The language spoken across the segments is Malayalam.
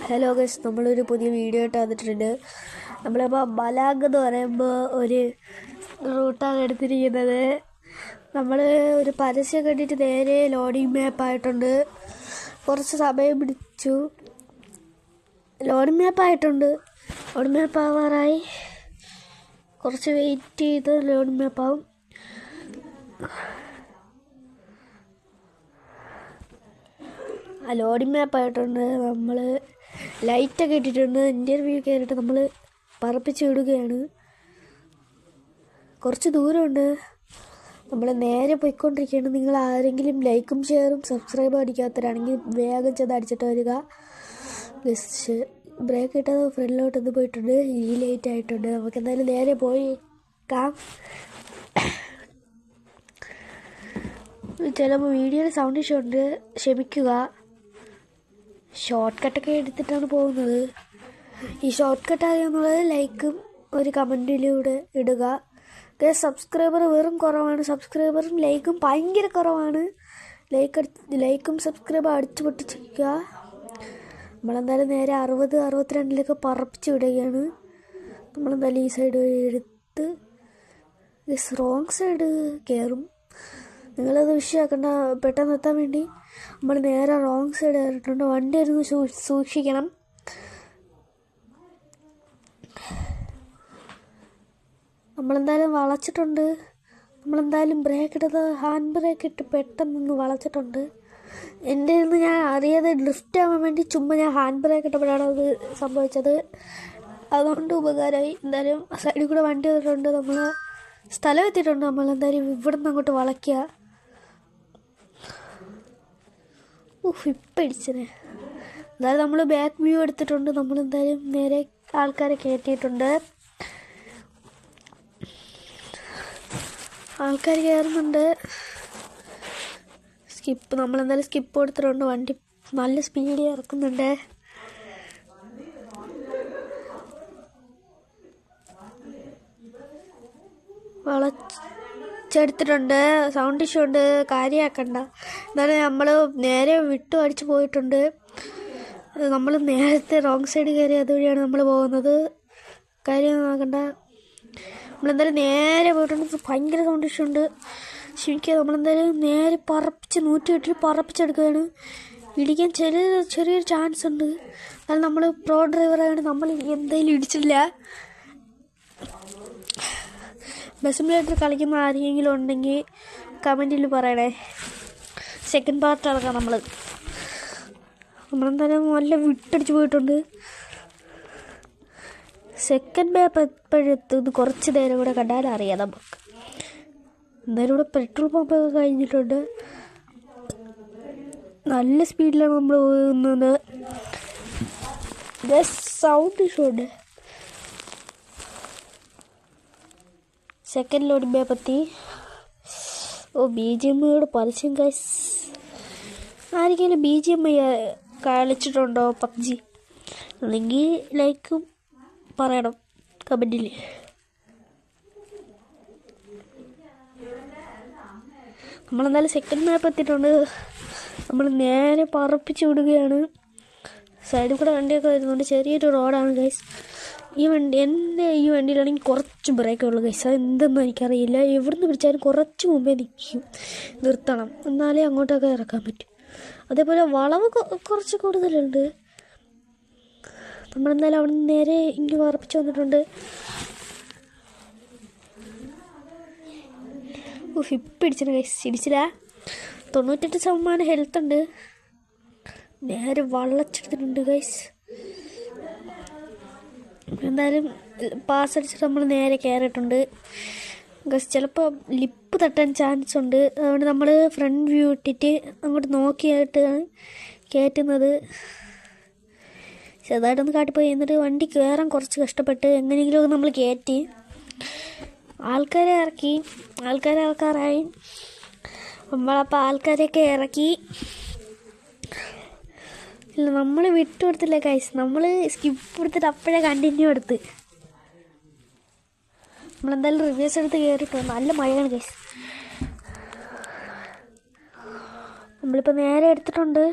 ഹലോ ഗൈസ്, നമ്മളൊരു പുതിയ വീഡിയോ ആയിട്ട് വന്നിട്ടുണ്ട്. നമ്മളിപ്പോൾ ബലാഗ് എന്ന് പറയുമ്പോൾ ഒരു റൂട്ടാണ് എടുത്തിരിക്കുന്നത്. നമ്മൾ ഒരു പരസ്യം കണ്ടിട്ട് നേരെ ലോഡിംഗ് മാപ്പായിട്ടുണ്ട്. കുറച്ച് സമയം പിടിച്ചു. ലോഡിംഗ് മാപ്പായിട്ടുണ്ട്. ലോഡിംഗ് മാപ്പ് ആവാറായി. കുറച്ച് വെയിറ്റ് ചെയ്ത് ലോഡിംഗ് മാപ്പാവും. ലോഡിംഗ് മാപ്പായിട്ടുണ്ട്. നമ്മൾ ലൈറ്റൊക്കെ ഇട്ടിട്ടുണ്ട്. ഇൻ്റർവ്യൂ കയറിയിട്ട് നമ്മൾ പറപ്പിച്ച് വിടുകയാണ്. കുറച്ച് ദൂരമുണ്ട്. നമ്മൾ നേരെ പോയിക്കൊണ്ടിരിക്കുകയാണ്. നിങ്ങൾ ആരെങ്കിലും ലൈക്കും ഷെയറും സബ്സ്ക്രൈബും അടിക്കാത്തവരാണെങ്കിൽ വേഗം ചെന്ന് അടിച്ചിട്ട് വരിക. ജസ്റ്റ് ബ്രേക്ക് ഇട്ടത് ഫ്രണ്ടിലോട്ടൊന്ന് പോയിട്ടുണ്ട്. ഈ ലേറ്റ് ആയിട്ടുണ്ട്. നമുക്ക് എന്തായാലും നേരെ പോയിക്കാം. ചിലപ്പോൾ വീഡിയോയിൽ സൗണ്ട് ഇഷ്യൂ ഉണ്ട്, ക്ഷമിക്കുക. ഷോർട്ട് കട്ടൊക്കെ എടുത്തിട്ടാണ് പോകുന്നത്. ഈ ഷോർട്ട് കട്ടാകുന്നത് ലൈക്കും ഒരു കമൻറ്റിലൂടെ ഇടുക. സബ്സ്ക്രൈബർ വെറും കുറവാണ്. സബ്സ്ക്രൈബറും ലൈക്കും ഭയങ്കര കുറവാണ്. ലൈക്കും സബ്സ്ക്രൈബർ അടിച്ചു പൊട്ടിച്ചിരിക്കുക. നമ്മളെന്തായാലും നേരെ 60-62 പറപ്പിച്ച് വിടുകയാണ്. നമ്മളെന്തായാലും ഈ സൈഡ് വഴി എടുത്ത് റോങ് സൈഡ് കയറും. നിങ്ങളത് വിഷയമാക്കണ്ട. പെട്ടെന്ന് എത്താൻ വേണ്ടി നമ്മൾ നേരെ റോങ് സൈഡ് കയറിയിട്ടുണ്ട്. വണ്ടി ഇരുന്ന് സൂക്ഷിക്കണം. നമ്മളെന്തായാലും വളച്ചിട്ടുണ്ട്. നമ്മളെന്തായാലും ബ്രേക്ക് ഇട്ടത് ഹാൻഡ് ബ്രേക്ക് ഇട്ട് പെട്ടെന്നൊന്ന് വളച്ചിട്ടുണ്ട്. എൻ്റെ നിന്ന് ഞാൻ അറിയാതെ ഡ്രിഫ്റ്റ് ആവാൻ വേണ്ടി ചുമ്മാ ഞാൻ ഹാൻഡ് ബ്രേക്ക് ഇട്ടപ്പോഴാണ് അത് സംഭവിച്ചത്. അതുകൊണ്ട് ഉപകാരമായി. എന്തായാലും സൈഡിൽ കൂടെ വണ്ടി വന്നിട്ടുണ്ട്. നമ്മൾ സ്ഥലം എത്തിയിട്ടുണ്ട്. നമ്മളെന്തായാലും ഇവിടെ നിന്ന് അങ്ങോട്ട് വളയ്ക്കുക. ഇപ്പം ഇടിച്ചത്. എന്തായാലും നമ്മൾ ബാക്ക് വ്യൂ എടുത്തിട്ടുണ്ട്. നമ്മളെന്തായാലും നേരെ ആൾക്കാരെ കയറ്റിയിട്ടുണ്ട്. ആൾക്കാർ കയറുന്നുണ്ട്. നമ്മളെന്തായാലും സ്കിപ്പ് കൊടുത്തിട്ടുണ്ട്. വണ്ടി നല്ല സ്പീഡിൽ ഇറക്കുന്നുണ്ട്. വളച്ചെടുത്തിട്ടുണ്ട്. സൗണ്ട് ഇഷ്യൂ ഉണ്ട്, കാര്യമാക്കണ്ട. എന്നാലും നമ്മൾ നേരെ വിട്ടു അടിച്ച് പോയിട്ടുണ്ട്. നമ്മൾ നേരത്തെ റോങ് സൈഡ് കയറി അതുവഴിയാണ് നമ്മൾ പോകുന്നത്. കാര്യമാക്കണ്ട. നമ്മളെന്തായാലും നേരെ പോയിട്ടുണ്ട്. ഭയങ്കര സൗണ്ട് ഇഷ്യൂ ഉണ്ട്. ക്ഷമിക്കുക. നമ്മളെന്തായാലും നേരെ പറപ്പിച്ച് 108 പറപ്പിച്ചെടുക്കുകയാണ്. ഇടിക്കാൻ ചെറിയൊരു ചാൻസ് ഉണ്ട്. എന്നാൽ നമ്മൾ പ്രോ ഡ്രൈവറാണ്. നമ്മൾ എന്തായാലും ഇടിച്ചില്ല. ബസ് സിമുലേറ്റർ കളിക്കുന്ന ആരെങ്കിലും ഉണ്ടെങ്കിൽ കമൻറ്റിൽ പറയണേ. സെക്കൻഡ് പാർട്ട് ഇറക്കാം. നമ്മളെന്തായാലും നല്ല വിട്ടടിച്ച് പോയിട്ടുണ്ട്. സെക്കൻഡ് മാപ്പ് എപ്പോഴെത്തുന്നത് കുറച്ച് നേരം കൂടെ കണ്ടാൽ അറിയാം നമുക്ക്. എന്തായാലും ഇവിടെ പെട്രോൾ പമ്പൊക്കെ കഴിഞ്ഞിട്ടുണ്ട്. നല്ല സ്പീഡിലാണ് നമ്മൾ പോകുന്നത്. സൗണ്ട് ഇഷ്യൂ ഉണ്ട്. സെക്കൻഡ് ലോഡിംഗ് പറ്റി BGMIയുടെ പരസ്യം ഗൈസ്. ആരെങ്കിലും BGMI കളിച്ചിട്ടുണ്ടോ പബ്ജി? അല്ലെങ്കിൽ ലൈക്കും പറയണം കമൻറ്റിൽ. നമ്മളെന്തായാലും സെക്കൻഡ് മാപ്പ് എത്തിയിട്ടുണ്ട്. നമ്മൾ നേരെ പറപ്പിച്ച് വിടുകയാണ്. സൈഡിൽ കൂടെ വണ്ടിയൊക്കെ വരുന്നുണ്ട്. ചെറിയൊരു റോഡാണ് ഗൈസ്. ഈ വണ്ടിയിലാണെങ്കിൽ കുറച്ച് ബ്രേക്കേ ഉള്ളൂ ഗൈസ്. അത് എന്തെന്നും എനിക്കറിയില്ല. എവിടുന്ന് പിടിച്ചാലും കുറച്ച് മുമ്പേ നിർത്തണം, എന്നാലേ അങ്ങോട്ടൊക്കെ ഇറക്കാൻ പറ്റും. അതേപോലെ വളവ് കുറച്ച് കൂടുതലുണ്ട്. നമ്മളെന്തായാലും അവിടെ നിന്ന് നേരെ ഇങ്ങ് പറപ്പിച്ച് വന്നിട്ടുണ്ട്. ഇപ്പം ഇടിച്ചിട്ട് ഗൈസ്. ഇടിച്ചില്ല. 98% ഹെൽത്ത് ഉണ്ട്. നേരെ വളച്ചെടുത്തിട്ടുണ്ട് ഗൈസ്. എന്തായാലും പാസ് അടിച്ചിട്ട് നമ്മൾ നേരെ കയറിയിട്ടുണ്ട് ഗൈസ്. ചിലപ്പോൾ ലിപ്പ് തട്ടാൻ ചാൻസ് ഉണ്ട്. അതുകൊണ്ട് നമ്മൾ ഫ്രണ്ട് വ്യൂ ഇട്ടിട്ട് അങ്ങോട്ട് നോക്കിയായിട്ടാണ് കയറ്റുന്നത്. ചെറുതായിട്ടൊന്ന് കാട്ടിപ്പോയി. എന്നിട്ട് വണ്ടി കയറാൻ കുറച്ച് കഷ്ടപ്പെട്ട് എങ്ങനെയെങ്കിലുമൊക്കെ നമ്മൾ കയറ്റി. ആൾക്കാരെ ഇറക്കാറായി. നമ്മളപ്പോൾ ആൾക്കാരെയൊക്കെ ഇറക്കി. ഇല്ല, നമ്മൾ വിട്ടുകൊടുത്തില്ല ഗൈസ്. നമ്മൾ സ്കിപ്പ് കൊടുത്തിട്ട് അപ്പോഴേ കണ്ടിന്യൂ എടുത്ത്. നമ്മളെന്തായാലും റിവേഴ്സ് എടുത്ത് കയറിയിട്ട് നല്ല മഴയാണ് ഗൈസ്. നമ്മളിപ്പോൾ നേരെ എടുത്തിട്ടുണ്ട്.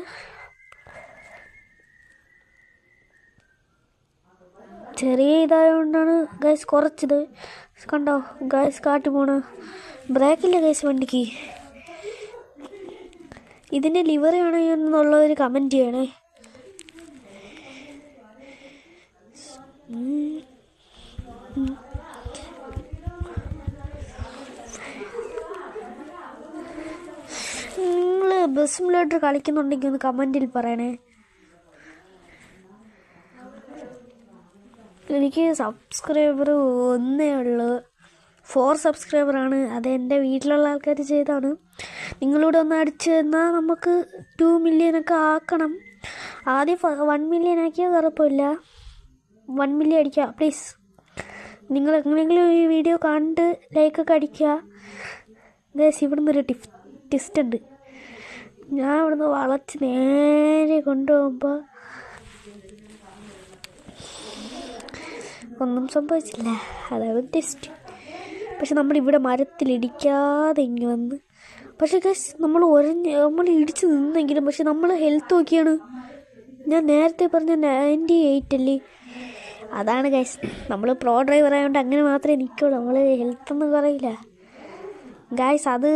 ചെറിയ ഇതായതുകൊണ്ടാണ് ഗൈസ് കുറച്ചത്. കണ്ടോ ഗൈസ് കാട്ടി പോണ ബ്രേക്കില്ല ഗൈസ് വണ്ടിക്ക്. ഇതിൻ്റെ ലിവർ ആണോ എന്നുള്ളൊരു കമൻറ്റ് ചെയ്യണേ. നിങ്ങൾ ബസ് സിമുലേറ്റർ കളിക്കുന്നുണ്ടെങ്കിൽ ഒന്ന് കമൻറ്റിൽ പറയണേ. എനിക്ക് സബ്സ്ക്രൈബർ ഒന്നേ ഉള്ളൂ, 4 സബ്സ്ക്രൈബറാണ്. അത് എൻ്റെ വീട്ടിലുള്ള ആൾക്കാർ ചെയ്താണ്. നിങ്ങളിവിടെ ഒന്ന് അടിച്ച് തന്നാൽ നമുക്ക് 2 മില്യനൊക്കെ ആക്കണം. ആദ്യം 1 മില്യൺ ആക്കിയാൽ കുഴപ്പമില്ല. 1 മില്യൺ അടിക്കുക പ്ലീസ്. നിങ്ങൾ എങ്ങനെയെങ്കിലും ഈ വീഡിയോ കണ്ട് ലൈക്കൊക്കെ അടിക്കുക ഗൈസ്. ഇവിടുന്ന് ഒരു ട്വിസ്റ്റ് ഉണ്ട്. ഞാൻ ഇവിടുന്ന് വളച്ച് നേരെ കൊണ്ടുപോകുമ്പോൾ ഒന്നും സംഭവിച്ചില്ല. അതാണ് ട്വിസ്റ്റ്. പക്ഷെ നമ്മളിവിടെ മരത്തിലിടിക്കാതെ ഇങ്ങനെ വന്ന്, പക്ഷേ ഗൈസ് നമ്മൾ ഇടിച്ച് നിന്നെങ്കിലും പക്ഷെ നമ്മൾ ഹെൽത്ത് നോക്കിയാണ്. ഞാൻ നേരത്തെ പറഞ്ഞ 98 അല്ലേ. അതാണ് ഗൈസ്, നമ്മൾ പ്രോ ഡ്രൈവർ ആയതുകൊണ്ട് അങ്ങനെ മാത്രമേ നിൽക്കുള്ളൂ. നമ്മൾ ഹെൽത്തൊന്നും കുറയില്ല ഗൈസ്. അത്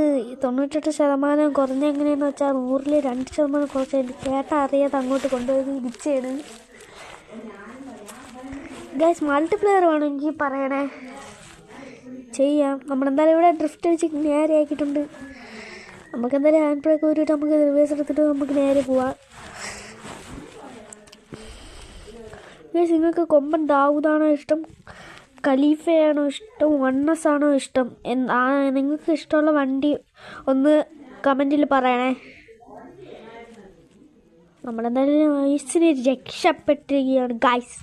98% കുറഞ്ഞ എങ്ങനെയാണെന്ന് വെച്ചാൽ 100-ൽ 2% കുറച്ച് കേട്ടാൽ അറിയാതെ അങ്ങോട്ട് കൊണ്ടുപോയി ഇടിച്ചാണ് ഗൈസ്. മൾട്ടിപ്ലെയർ വേണമെങ്കിൽ പറയണേ, ചെയ്യാം. നമ്മളെന്തായാലും ഇവിടെ ഡ്രിഫ്റ്റ് അടിച്ച് നേരെ ആക്കിയിട്ടുണ്ട്. നമുക്കെന്തായാലും ഹാൻഡ് ബ്രേക്ക് ഊരിയിട്ട് നമുക്ക് റിവേഴ്സ് എടുത്തിട്ട് നമുക്ക് നേരെ പോവാം ഗൈസ്. നിങ്ങൾക്ക് കൊമ്പൻ ദാവൂദാണോ ഇഷ്ടം, ഖലീഫയാണോ ഇഷ്ടം, 1S ആണോ ഇഷ്ടം? നിങ്ങൾക്ക് ഇഷ്ടമുള്ള വണ്ടി ഒന്ന് കമൻറ്റിൽ പറയണേ. നമ്മളെന്തായാലും ഐസിന് രക്ഷപ്പെട്ടിരിക്കുകയാണ് ഗൈസ്.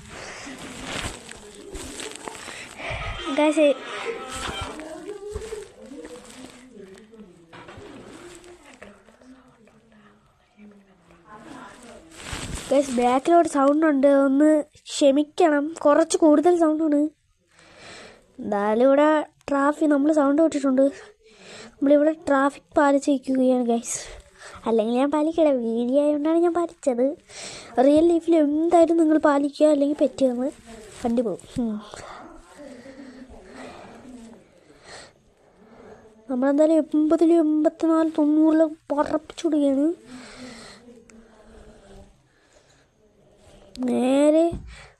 ഗൈസ് ബാക്കിലോട്ട് സൗണ്ട് ഉണ്ട്, ഒന്ന് ക്ഷമിക്കണം. കുറച്ച് കൂടുതൽ സൗണ്ടാണ്. എന്തായാലും ഇവിടെ നമ്മൾ സൗണ്ട് വിട്ടിട്ടുണ്ട്. നമ്മളിവിടെ ട്രാഫിക് പാലിച്ചിരിക്കുകയാണ് ഗൈസ്. അല്ലെങ്കിൽ ഞാൻ പാലിക്കട, വീഡിയോ ആയതുകൊണ്ടാണ് ഞാൻ പാലിച്ചത്. റിയൽ ലൈഫിൽ എന്തായാലും നിങ്ങൾ പാലിക്കുക, അല്ലെങ്കിൽ പറ്റിയെന്ന് വണ്ടി പോകും. നമ്മളെന്തായാലും 80, 84, 90 പറപ്പിച്ചുവിടുകയാണ്. നേരെ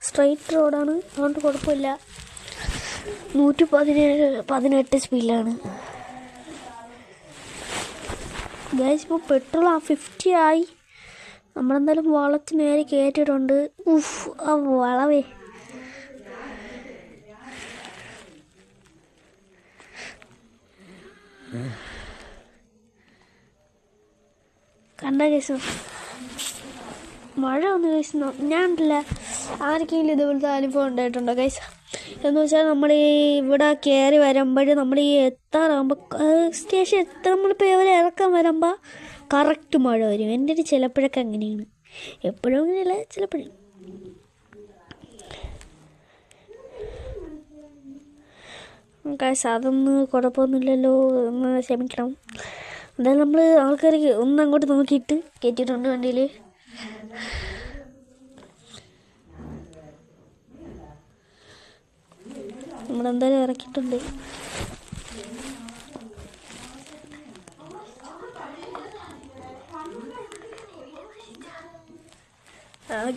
സ്ട്രൈറ്റ് റോഡാണ്, അതുകൊണ്ട് കുഴപ്പമില്ല. 118 സ്പീഡിലാണ് ഗൈസ്. ഇപ്പോൾ പെട്രോൾ 50 ആയി. നമ്മളെന്തായാലും വളച്ച് നേരെ കയറ്റിയിട്ടുണ്ട്. ആ വളവേ കണ്ട കേസ്. മഴ ഒന്ന് കഴിച്ചു ഞാനില്ല. ആർക്കെങ്കിലും ഇതുപോലത്തെ അനുഭവം ഉണ്ടായിട്ടുണ്ടോ ഗൈസ്? എന്ന് വെച്ചാൽ നമ്മൾ ഇവിടെ കയറി വരുമ്പോൾ നമ്മൾ എത്താറാകുമ്പോൾ സ്റ്റേഷൻ നമ്മളിപ്പോൾ ഇവരെ ഇറക്കാൻ വരുമ്പോൾ കറക്റ്റ് മഴ വരും. എൻ്റെ ഒരു ചിലപ്പോഴൊക്കെ അങ്ങനെയാണ്, എപ്പോഴും അങ്ങനെയല്ല, ചിലപ്പോഴും. ഗൈസ് അതൊന്നും കുഴപ്പമൊന്നുമില്ലല്ലോ, ഒന്ന് ക്ഷമിക്കണം. എന്തായാലും നമ്മൾ ആൾക്കാർ ഒന്നങ്ങോട്ട് നോക്കിയിട്ട് കയറ്റിയിട്ടുണ്ട് വണ്ടിയിൽ. നമ്മളെന്തായാലും ഇറക്കിയിട്ടുണ്ട്.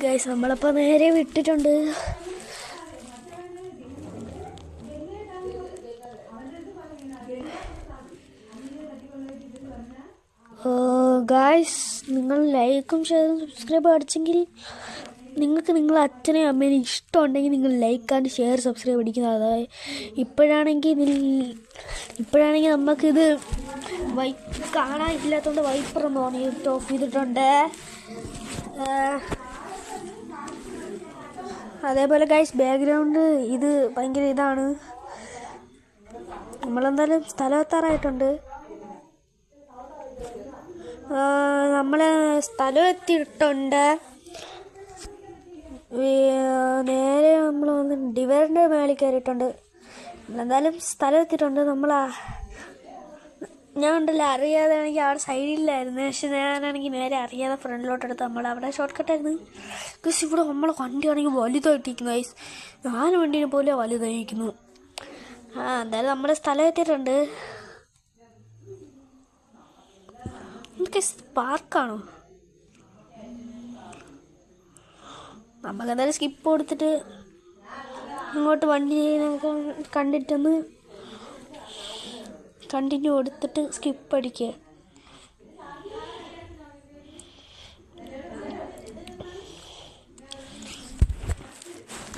ഗൈസ് നമ്മളപ്പോൾ നേരെ വിട്ടിട്ടുണ്ട്. ഗൈസ് നിങ്ങൾ ലൈക്കും ഷെയറും സബ്സ്ക്രൈബ് അടിച്ചെങ്കിൽ നിങ്ങൾക്ക് നിങ്ങളെ അച്ഛനെയും അമ്മേനെയും ഇഷ്ടമുണ്ടെങ്കിൽ നിങ്ങൾ ലൈക്ക് ആൻഡ് ഷെയർ സബ്സ്ക്രൈബ് അടിക്കുന്നത്. അതായത് ഇപ്പോഴാണെങ്കിൽ നമുക്കിത് കാണാനില്ലാത്തതുകൊണ്ട് വൈപ്പറൊന്നും ഓഫ് ചെയ്തിട്ടുണ്ട്. അതേപോലെ ഗൈസ് ബാക്ക്ഗ്രൗണ്ട് ഇത് ഭയങ്കര ഇതാണ്. നമ്മളെന്തായാലും സ്ഥലമെത്താറായിട്ടുണ്ട്. നമ്മൾ സ്ഥലം എത്തിയിട്ടുണ്ട്. നേരെ നമ്മൾ വന്ന് ഡിവൈഡറിൻ്റെ മേളിൽ കയറിയിട്ടുണ്ട്. നമ്മളെന്തായാലും സ്ഥലം എത്തിയിട്ടുണ്ട്. ഞാൻ ഉണ്ടല്ലോ അറിയാതെ ആണെങ്കിൽ അവിടെ സൈഡിലായിരുന്നു, പക്ഷെ ഞാനാണെങ്കിൽ നേരെ അറിയാതെ ഫ്രണ്ടിലോട്ടെടുത്ത് നമ്മൾ അവിടെ ഷോർട്ട് കട്ടായിരുന്നു. പക്ഷെ ഇവിടെ നമ്മളെ വണ്ടിയാണെങ്കിൽ വലുതായിട്ടിരിക്കുന്നു ഗൈസ്, ഞാൻ വണ്ടീനെ പോലെ വലുതായിരിക്കുന്നു. എന്തായാലും നമ്മുടെ സ്ഥലം എത്തിയിട്ടുണ്ട്. പാർക്കാണോ? നമുക്കെന്തായാലും സ്കിപ്പ് കൊടുത്തിട്ട് അങ്ങോട്ട് വണ്ടി കണ്ടിട്ടൊന്ന് കണ്ടിന്യൂ കൊടുത്തിട്ട് സ്കിപ്പ് അടിക്കുക.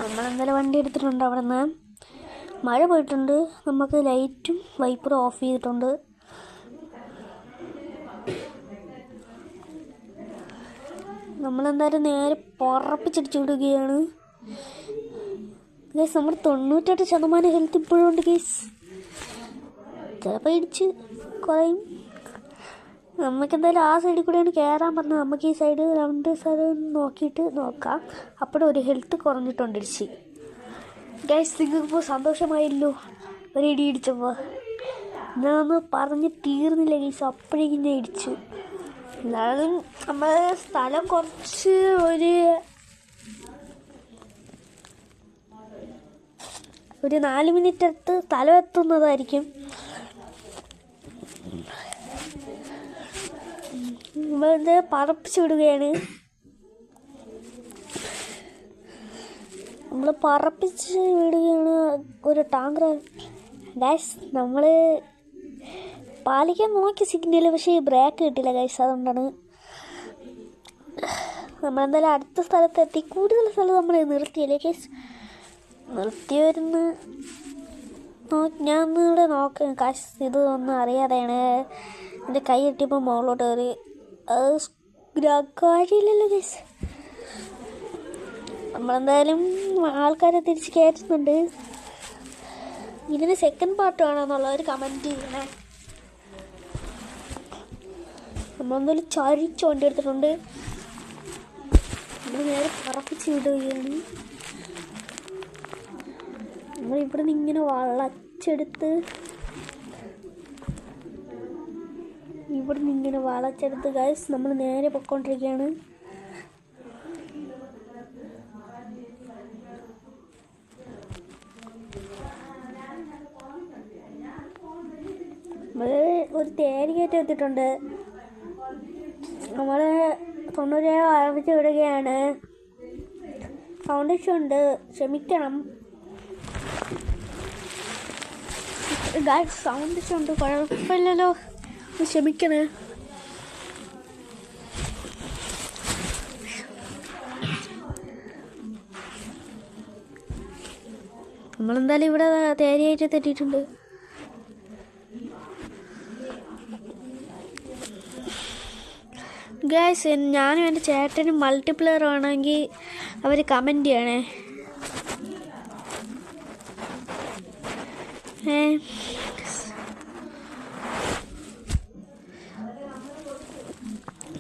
നമ്മളെന്തായാലും വണ്ടി എടുത്തിട്ടുണ്ട്. അവിടെ നിന്ന് മഴ പോയിട്ടുണ്ട്. നമുക്ക് ലൈറ്റും വൈപ്പറും ഓഫ് ചെയ്തിട്ടുണ്ട്. നമ്മളെന്തായാലും നേരെ പുറപ്പിച്ചടിച്ചു വിടുകയാണ് ഗൈസ്. നമ്മുടെ 98% ഹെൽത്ത് ഇപ്പോഴും ഉണ്ട് ഗൈസ്. ചിലപ്പോൾ ഇടിച്ച് കുറയും. നമുക്കെന്തായാലും ആ സൈഡിൽ കൂടെയാണ് കയറാൻ പറഞ്ഞത്. നമുക്ക് ഈ സൈഡ് 2 സ്ഥലം നോക്കിയിട്ട് നോക്കാം. അപ്പോഴും ഒരു ഹെൽത്ത് കുറഞ്ഞിട്ടുണ്ട് ഇടിച്ച്. ഗൈസ് നിങ്ങൾക്കിപ്പോൾ സന്തോഷമായല്ലോ ഒരു ഇടി ഇടിച്ചപ്പോൾ. ഞാനൊന്ന് പറഞ്ഞ് തീർന്നില്ല ഗൈസ്, അപ്പോഴേക്കും ഞാൻ ഇടിച്ചു. എന്നാലും നമ്മൾ സ്ഥലം കുറച്ച് ഒരു 4 മിനിറ്റ് അടുത്ത് സ്ഥലം എത്തുന്നതായിരിക്കും. നമ്മളിത് പറപ്പിച്ച് വിടുകയാണ്. ഒരു ടാങ്കർ ഗൈസ്. നമ്മൾ പാലിക്കാൻ നോക്കി സിഗ്നൽ, പക്ഷേ ബ്രേക്ക് കിട്ടില്ല ഗൈസ്. അതുകൊണ്ടാണ് നമ്മളെന്തായാലും അടുത്ത സ്ഥലത്തെത്തി. കൂടുതൽ സ്ഥലം നമ്മൾ നിർത്തിയല്ലേ ഗൈസ്, നിർത്തി വരുന്ന ഞാൻ ഇവിടെ നോക്കാം കാശ്. ഇത് ഒന്നും അറിയാതെയാണ് എൻ്റെ കൈ കിട്ടിയപ്പോൾ മുകളിലോട്ട് കയറി. കാര്യമില്ലല്ലോ ഗൈസ്. നമ്മളെന്തായാലും ആൾക്കാരെ തിരിച്ച് കയറ്റുന്നുണ്ട്. ഇതിന് സെക്കൻഡ് പാർട്ട് വേണമെന്നുള്ളൊരു കമൻറ്റ് ചെയ്യണേ. നമ്മളെന്തായാലും ചരിച്ച് വണ്ടി എടുത്തിട്ടുണ്ട്. നമ്മൾ നേരെ പറപ്പിച്ച് വിടുകയാണ്. നമ്മളിവിടെ നിന്ന് ഇങ്ങനെ വളച്ചെടുത്ത് ഗൈസ് നമ്മൾ നേരെ പൊയ്ക്കൊണ്ടിരിക്കുകയാണ്. നമ്മൾ ഒരു തേരികയറ്റം എത്തിയിട്ടുണ്ട്. നമ്മൾ 90 ആരംഭിച്ച് വിടുകയാണ്. ഫൗണ്ടേഷൻ ഉണ്ട്, ക്ഷമിക്കണം ഗൈസ്. ഫൗണ്ടേഷൻ ഉണ്ട്, കുഴപ്പമില്ലല്ലോ, ക്ഷമിക്കണേ. നമ്മളെന്തായാലും ഇവിടെ തേരിയായിട്ട് തെറ്റിയിട്ടുണ്ട്. ഗൈസ് ഞാനും എൻ്റെ ചേട്ടനും മൾട്ടിപ്ലെയർ ആണെങ്കിൽ അവർ കമൻറ്റ് ചെയ്യണേ.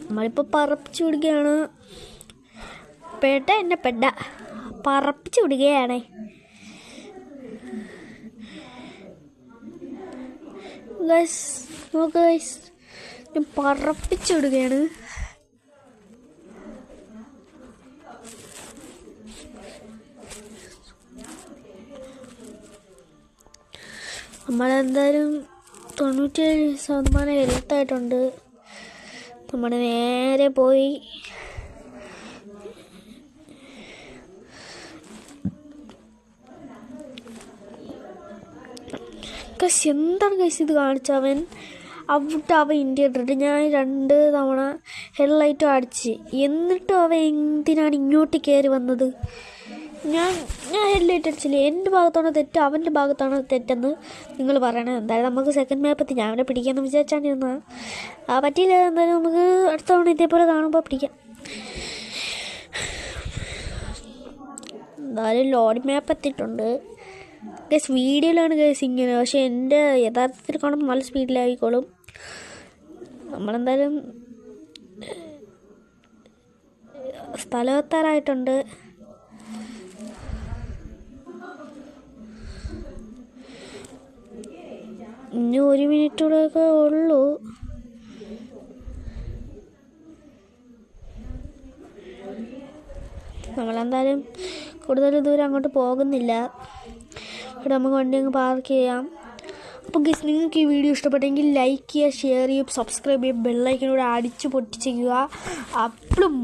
നമ്മളിപ്പോൾ പറപ്പിച്ച് വിടുകയാണ്. പറപ്പിച്ച് വിടുകയാണ്. ഗൈസ് നോക്ക് ഗൈസ്, ഞാൻ പറപ്പിച്ച് വിടുകയാണ്. നമ്മളെന്തായാലും 97% ഹെൽത്തായിട്ടുണ്ട്. നമ്മൾ നേരെ പോയി എന്താണ് ഗൈസ് ഇത് കാണിച്ചവൻ. അവൻ ഇന്ത്യ ഇട്ടിട്ട് ഞാൻ 2 തവണ ഹെഡ്ലൈറ്റും അടിച്ച്. എന്നിട്ടും അവൻ എന്തിനാണ് ഇങ്ങോട്ട് കയറി വന്നത്? ഞാൻ ഹെഡ്ലൈറ്റ് അടിച്ചില്ല. എൻ്റെ ഭാഗത്താണോ തെറ്റ് അവൻ്റെ ഭാഗത്താണോ തെറ്റെന്ന് നിങ്ങൾ പറയണേ. എന്തായാലും നമുക്ക് സെക്കൻഡ് മാപ്പ് എത്തി. ഞാൻ അവനെ പിടിക്കാമെന്ന് വിചാരിച്ചാണ് ഇരുന്നത്. പറ്റിയില്ല. എന്തായാലും നമുക്ക് അടുത്ത തവണ ഇതേപോലെ കാണുമ്പോൾ പിടിക്കാം. എന്തായാലും ലോഡിംഗ് മാപ്പ് എത്തിയിട്ടുണ്ട് ഗൈസ്. വീഡിയോയിലാണ് ഗൈസ് ഇങ്ങനെ, പക്ഷേ എൻ്റെ യഥാർത്ഥത്തിൽ കാണുമ്പോൾ നല്ല സ്പീഡിലായിക്കോളും. നമ്മളെന്തായാലും സ്ഥലമെത്താറായിട്ടുണ്ട്. ഇനി 1 മിനിറ്റൂടെയൊക്കെ ഉള്ളൂ. നമ്മളെന്തായാലും കൂടുതൽ ദൂരം അങ്ങോട്ട് പോകുന്നില്ല. ഇവിടെ നമുക്ക് വണ്ടി അങ്ങ് പാർക്ക് ചെയ്യാം. അപ്പോൾ ഗയ്സ്, നിങ്ങൾക്ക് ഈ വീഡിയോ ഇഷ്ടപ്പെട്ടെങ്കിൽ ലൈക്ക് ചെയ്യുക, ഷെയർ ചെയ്യുക, സബ്സ്ക്രൈബ് ചെയ്യുക, ബെല്ലൈക്കനോട് അടിച്ച് പൊട്ടിച്ചേക്കുക. അപ്പോഴും